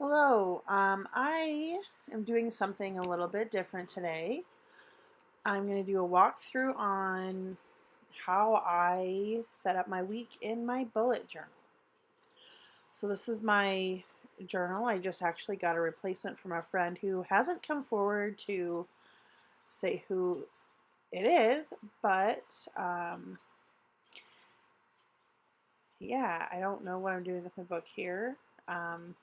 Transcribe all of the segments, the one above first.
Hello. I am doing something a little bit different today. I'm going to do a walkthrough on how I set up my week in my bullet journal. So this is my journal. I just actually got a replacement from a friend who hasn't come forward to say who it is, but yeah, I don't know what I'm doing with my book here. Um,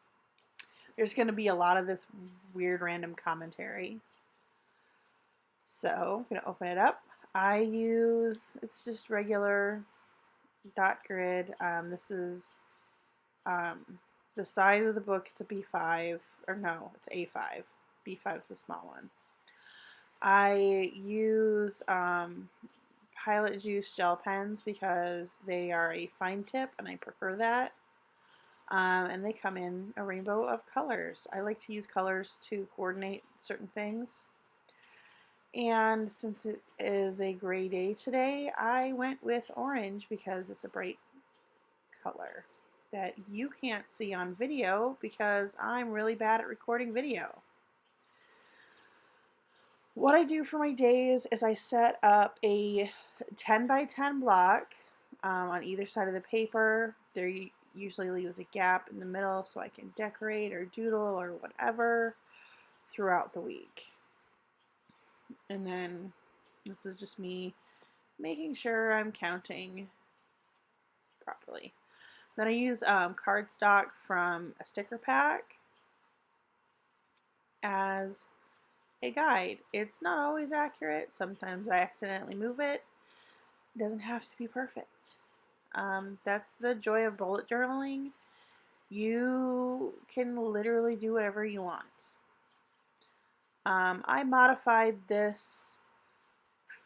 there's going to be a lot of this weird random commentary. So I'm going to open it up. It's just regular dot grid. This is um, the size of the book. It's a B5, or no, it's A5. B5 is the small one. I use Pilot Juice gel pens because they are a fine tip and I prefer that. And they come in a rainbow of colors. I like to use colors to coordinate certain things. And since it is a gray day today, I went with orange because it's a bright color that you can't see on video because I'm really bad at recording video. What I do for my days is I set up a 10 by 10 block on either side of the paper. There usually leaves a gap in the middle so I can decorate or doodle or whatever throughout the week. And then this is just me making sure I'm counting properly. Then I use cardstock from a sticker pack as a guide. It's not always accurate. Sometimes I accidentally move it. It doesn't have to be perfect. That's the joy of bullet journaling. You can literally do whatever you want. I modified this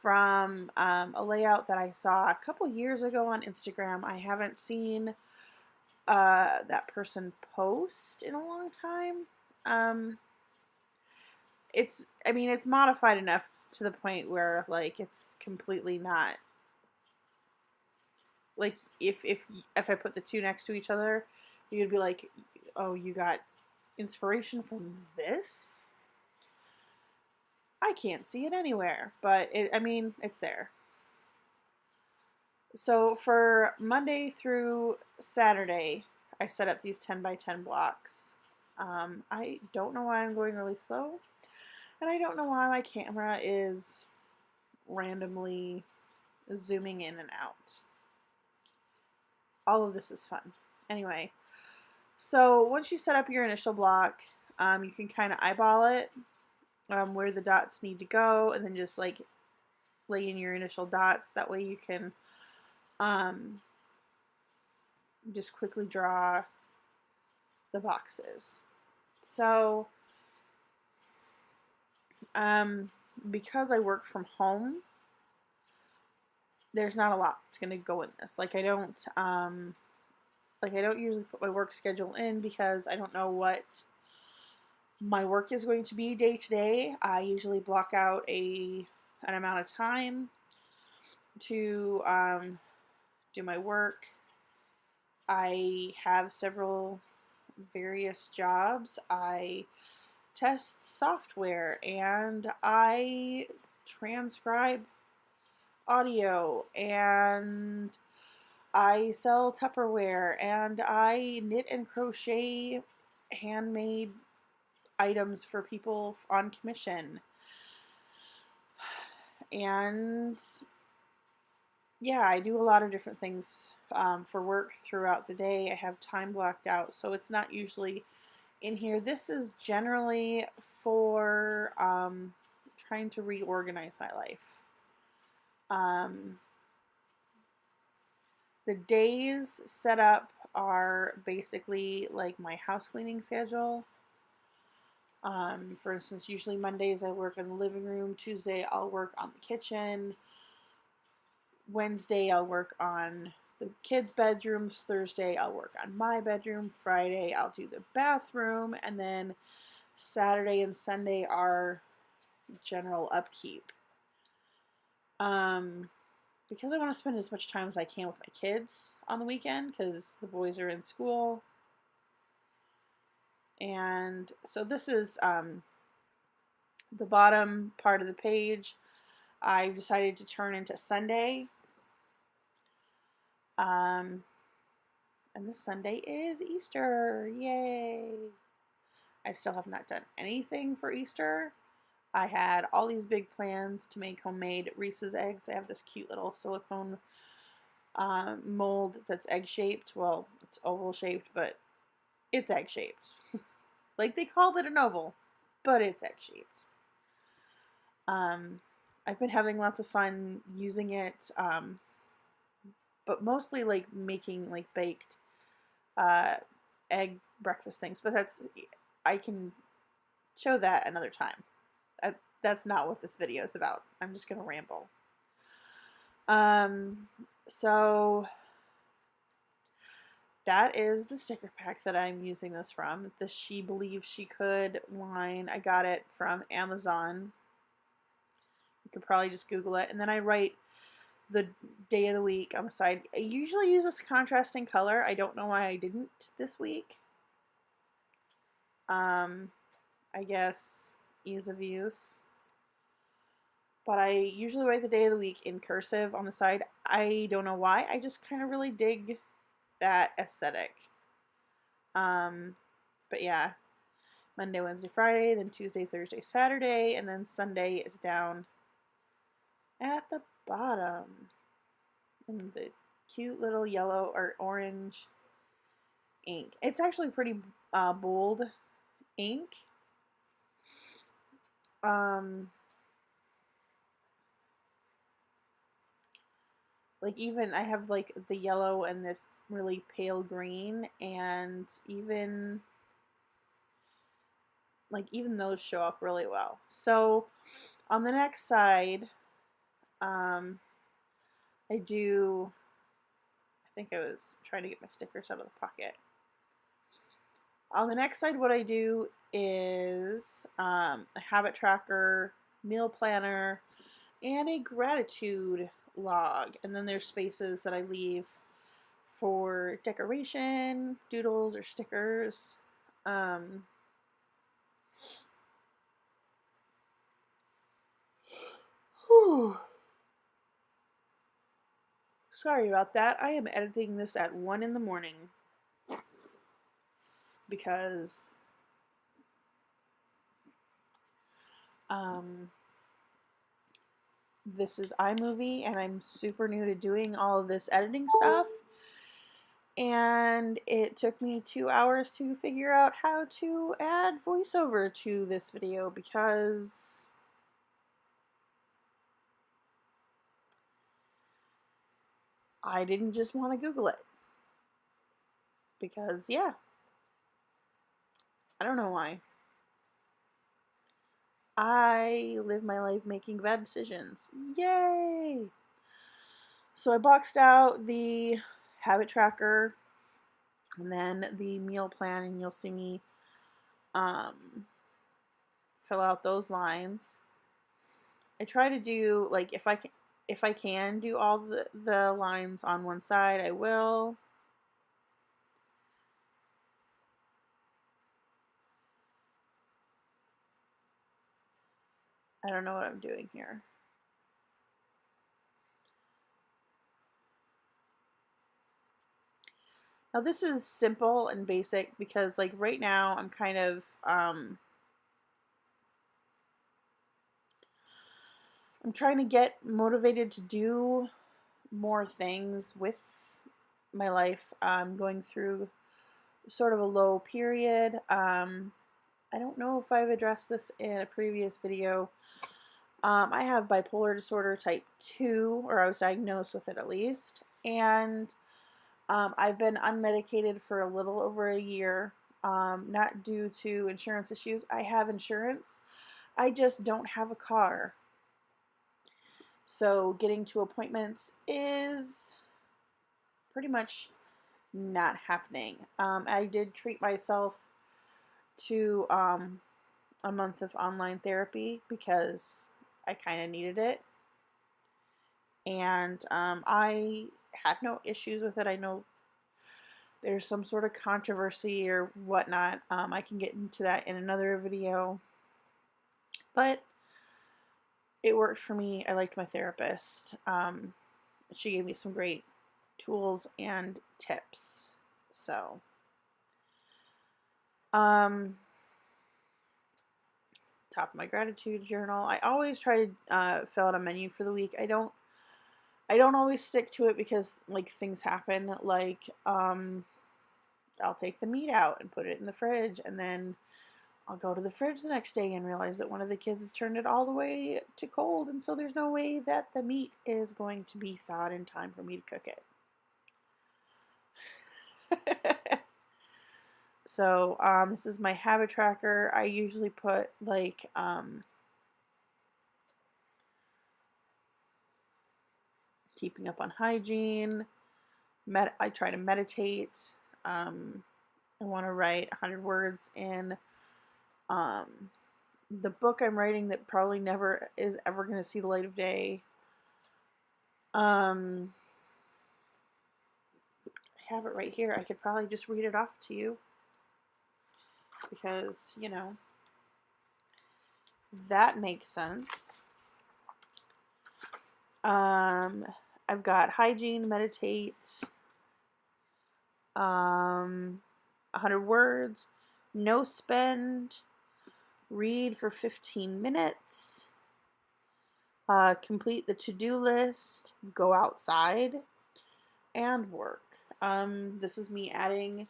from a layout that I saw a couple years ago on Instagram. I haven't seen that person post in a long time. It's modified enough to the point where like it's completely not like if I put the two next to each other, you'd be like, oh, you got inspiration from this? I can't see it anywhere, but it's there. So for Monday through Saturday, I set up these 10 by 10 blocks. I don't know why I'm going really slow, and I don't know why my camera is randomly zooming in and out. All of this is fun. Anyway, so once you set up your initial block, you can kind of eyeball it, where the dots need to go, and then just like lay in your initial dots. That way you can just quickly draw the boxes. So because I work from home, there's not a lot that's going to go in this. I don't usually put my work schedule in because I don't know what my work is going to be day to day. I usually block out an amount of time to do my work. I have several various jobs. I test software and I transcribe audio and I sell Tupperware and I knit and crochet handmade items for people on commission. And yeah, I do a lot of different things for work throughout the day. I have time blocked out, so it's not usually in here. This is generally for trying to reorganize my life. The days set up are basically like my house cleaning schedule. For instance, usually Mondays I work in the living room. Tuesday I'll work on the kitchen. Wednesday I'll work on the kids' bedrooms. Thursday I'll work on my bedroom. Friday I'll do the bathroom. And then Saturday and Sunday are general upkeep. Because I want to spend as much time as I can with my kids on the weekend because the boys are in school. And so this is the bottom part of the page. I've decided to turn into Sunday. And this Sunday is Easter. Yay! I still have not done anything for Easter. I had all these big plans to make homemade Reese's eggs. I have this cute little silicone mold that's egg shaped. Well, it's oval shaped, but it's egg shaped. Like they called it an oval, but it's egg shaped. I've been having lots of fun using it, but mostly like making like baked egg breakfast things. But I can show that another time. That's not what this video is about. I'm just gonna ramble. So that is the sticker pack that I'm using this from. The She Believes She Could line. I got it from Amazon. You could probably just Google it. And then I write the day of the week on the side. I usually use this contrasting color. I don't know why I didn't this week. I guess ease of use. But I usually write the day of the week in cursive on the side. I don't know why. I just kind of really dig that aesthetic. But yeah, Monday, Wednesday, Friday, then Tuesday, Thursday, Saturday, and then Sunday is down at the bottom. And the cute little yellow or orange ink. It's actually pretty bold ink. Like even I have like the yellow and this really pale green, and even those show up really well. So on the next side, I think I was trying to get my stickers out of the pocket. On the next side, what I do is a habit tracker, meal planner, and a gratitude log. And then there's spaces that I leave for decoration, doodles, or stickers. Sorry about that. I am editing this at 1 in the morning because this is iMovie and I'm super new to doing all of this editing stuff. And it took me 2 hours to figure out how to add voiceover to this video because I didn't just want to Google it. Because, yeah, I don't know why. I live my life making bad decisions. Yay! So I boxed out the habit tracker and then the meal plan, and you'll see me fill out those lines. I try to do, like, if I can do all the lines on one side, I will. I don't know what I'm doing here. Now this is simple and basic because, like, right now I'm kind of I'm trying to get motivated to do more things with my life. I'm going through sort of a low period. I don't know if I've addressed this in a previous video. I have bipolar disorder type 2, or I was diagnosed with it at least, and I've been unmedicated for a little over a year, not due to insurance issues. I have insurance, I just don't have a car. So getting to appointments is pretty much not happening. I did treat myself to a month of online therapy because I kind of needed it. And I had no issues with it. I know there's some sort of controversy or whatnot. I can get into that in another video. But it worked for me. I liked my therapist. She gave me some great tools and tips. So, top of my gratitude journal. I always try to fill out a menu for the week. I don't always stick to it because like things happen. Like I'll take the meat out and put it in the fridge, and then I'll go to the fridge the next day and realize that one of the kids has turned it all the way to cold, and so there's no way that the meat is going to be thawed in time for me to cook it. So this is my habit tracker. I usually put like keeping up on hygiene. I try to meditate. I want to write 100 words in the book I'm writing that probably never is ever going to see the light of day. I have it right here. I could probably just read it off to you because, you know, that makes sense. I've got hygiene, meditate, 100 words, no spend, read for 15 minutes, complete the to-do list, go outside, and work. This is me adding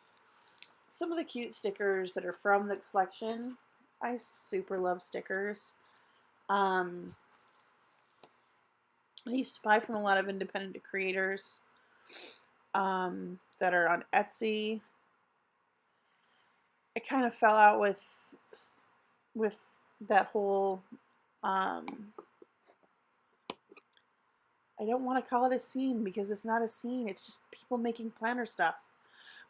some of the cute stickers that are from the collection. I super love stickers. I used to buy from a lot of independent creators that are on Etsy. I kind of fell out with that whole I don't want to call it a scene because it's not a scene. It's just people making planner stuff.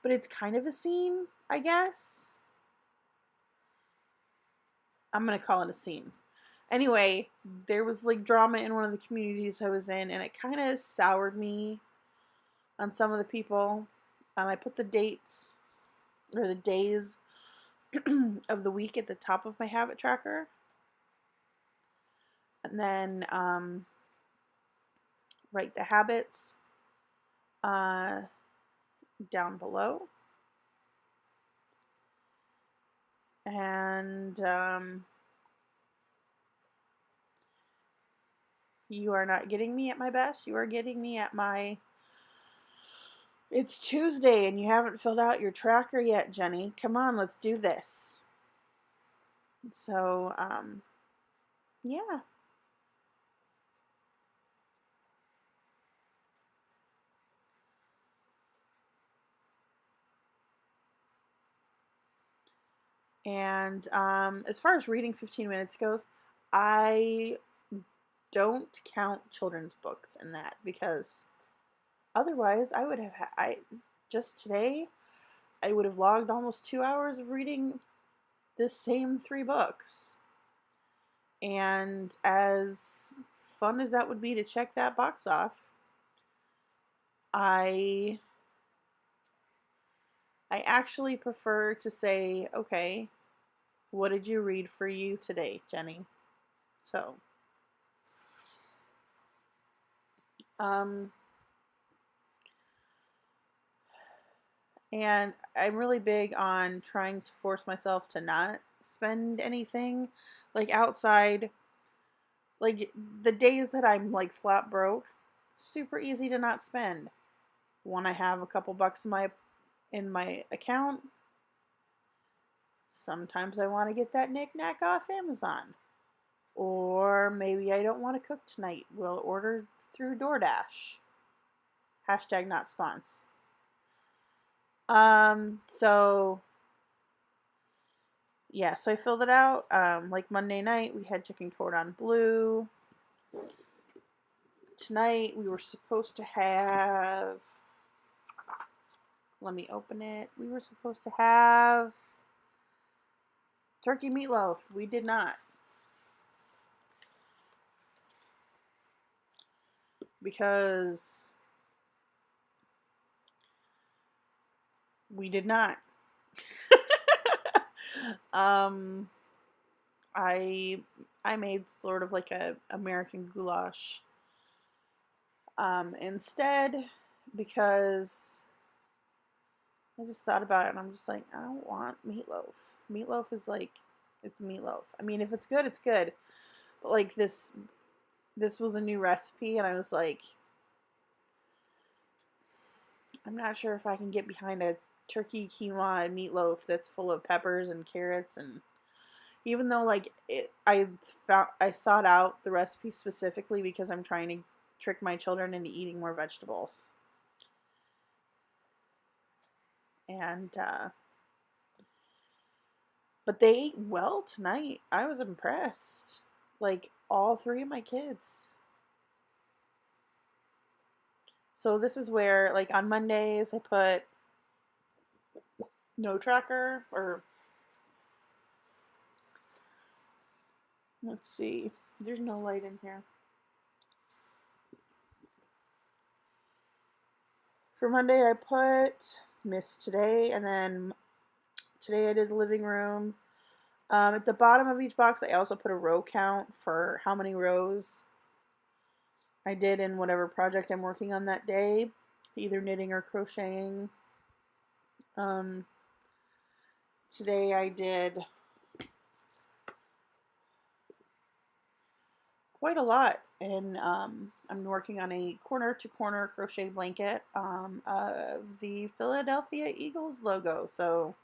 But it's kind of a scene, I guess. I'm going to call it a scene. Anyway, there was like drama in one of the communities I was in, and it kind of soured me on some of the people. I put the dates or the days of the week at the top of my habit tracker. And then write the habits down below. And you are not getting me at my best. You are getting me at my... It's Tuesday and you haven't filled out your tracker yet, Jenny. Come on, let's do this. So, yeah. And as far as reading 15 minutes goes, I don't count children's books in that because otherwise I would have just today I would have logged almost 2 hours of reading the same 3 books. And as fun as that would be to check that box off, I actually prefer to say, okay, what did you read for you today, Jenny? So, and I'm really big on trying to force myself to not spend anything, like outside, like the days that I'm like flat broke, super easy to not spend. When I have a couple bucks in my account, sometimes I want to get that knick-knack off Amazon. Or maybe I don't want to cook tonight. We'll order through DoorDash. Hashtag not spons. So yeah, so I filled it out. Like Monday night, we had chicken cordon bleu. Tonight, we were supposed to have... Let me open it. We were supposed to have turkey meatloaf. We did not. Because We did not. um, I made sort of like a American goulash instead, because I just thought about it and I'm just like, I don't want meatloaf. Meatloaf is like, it's meatloaf. I mean, if it's good, it's good. But like this was a new recipe and I was like, I'm not sure if I can get behind a turkey quinoa and meatloaf that's full of peppers and carrots. And even though like I sought out the recipe specifically because I'm trying to trick my children into eating more vegetables. And but they ate well tonight. I was impressed. Like all three of my kids. So this is where, like, on Mondays I put no tracker, or let's see, there's no light in here. For Monday I put missed today, and then today I did the living room. At the bottom of each box I also put a row count for how many rows I did in whatever project I'm working on that day, either knitting or crocheting. Today I did quite a lot, and I'm working on a corner-to-corner crochet blanket of the Philadelphia Eagles logo. So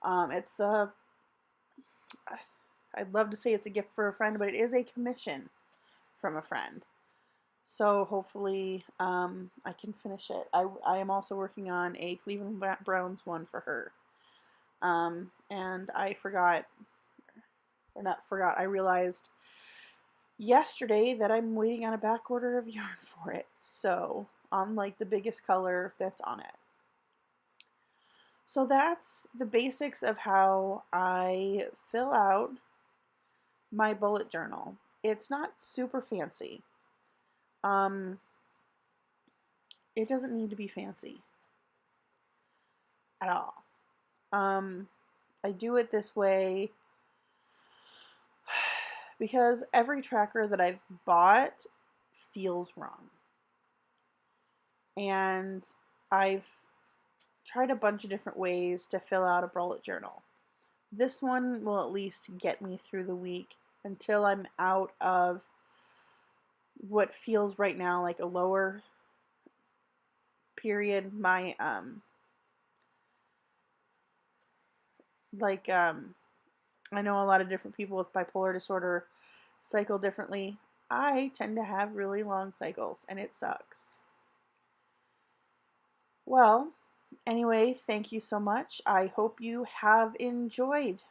it's I'd love to say it's a gift for a friend, but it is a commission from a friend. So hopefully I can finish it. I am also working on a Cleveland Browns one for her. And I realized yesterday that I'm waiting on a back order of yarn for it. So on like the biggest color that's on it. So that's the basics of how I fill out my bullet journal. It's not super fancy. It doesn't need to be fancy at all. I do it this way because every tracker that I've bought feels wrong. And I've tried a bunch of different ways to fill out a bullet journal. This one will at least get me through the week until I'm out of what feels right now like a lower period. My I know a lot of different people with bipolar disorder cycle differently. I tend to have really long cycles and it sucks. Well, anyway, thank you so much. I hope you have enjoyed